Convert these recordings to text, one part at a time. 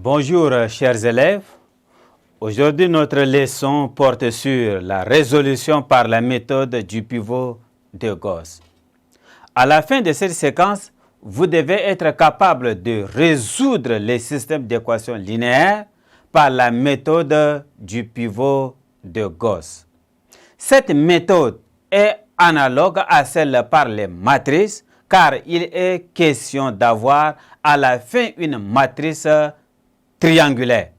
Bonjour chers élèves. Aujourd'hui notre leçon porte sur la résolution par la méthode du pivot de Gauss. À la fin de cette séquence, vous devez être capable de résoudre les systèmes d'équations linéaires par la méthode du pivot de Gauss. Cette méthode est analogue à celle par les matrices car il est question d'avoir à la fin une matrice triangulaire.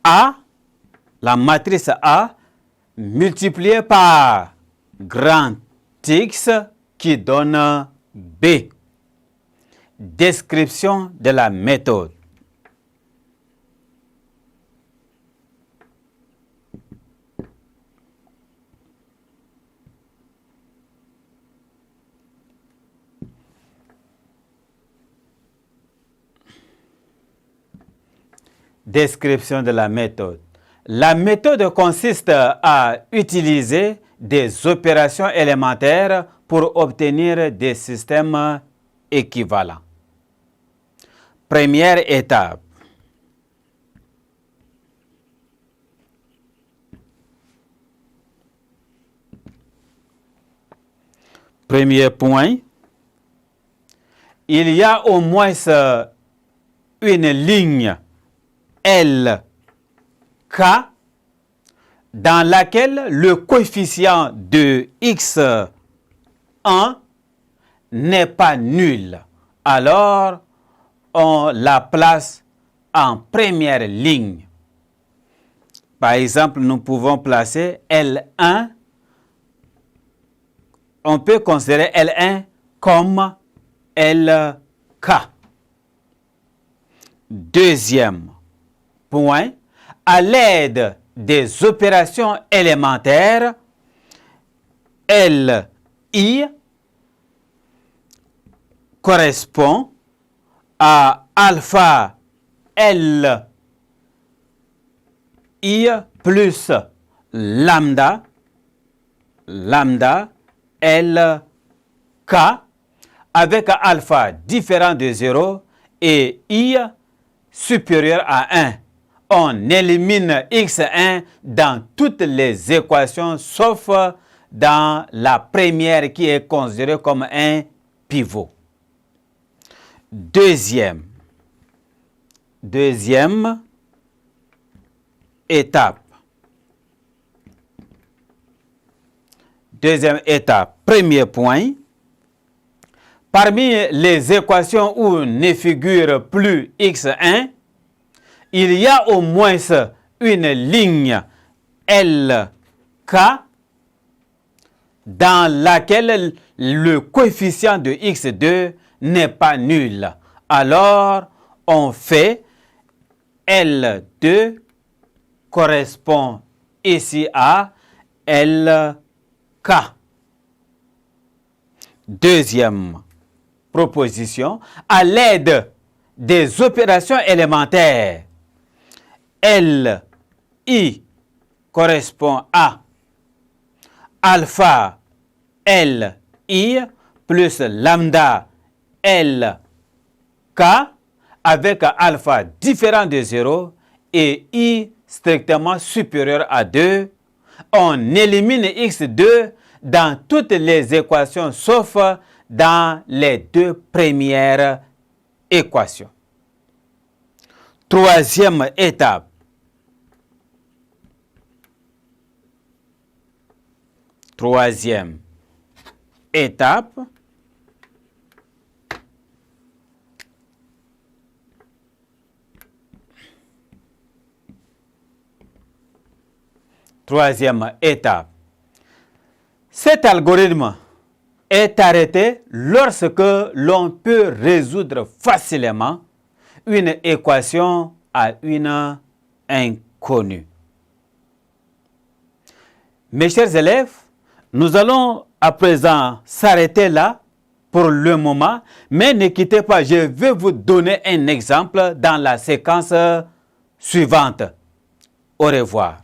A, la matrice A, multipliée par grand X qui donne B. Description de la méthode. Description de la méthode. La méthode consiste à utiliser des opérations élémentaires pour obtenir des systèmes équivalents. Première étape. Premier point. Il y a au moins une ligne L, K, dans laquelle le coefficient de x1 n'est pas nul. Alors, on la place en première ligne. Par exemple, nous pouvons placer L1. On peut considérer L1 comme LK. Deuxième point, à l'aide des opérations élémentaires, LI correspond à alpha LI plus lambda LK avec alpha différent de 0 et I supérieur à 1. On élimine x1 dans toutes les équations sauf dans la première qui est considérée comme un pivot. Deuxième étape. Premier point. Parmi les équations où ne figure plus x1, il y a au moins une ligne LK dans laquelle le coefficient de x2 n'est pas nul. Alors, on fait L2 correspond ici à LK. Deuxième proposition, à l'aide des opérations élémentaires, LI correspond à alpha LI plus lambda LK avec alpha différent de 0 et I strictement supérieur à 2. On élimine x2 dans toutes les équations sauf dans les deux premières équations. Troisième étape. Troisième étape. Cet algorithme est arrêté lorsque l'on peut résoudre facilement une équation à une inconnue. Mes chers élèves, nous allons à présent s'arrêter là pour le moment, mais ne quittez pas, je vais vous donner un exemple dans la séquence suivante. Au revoir.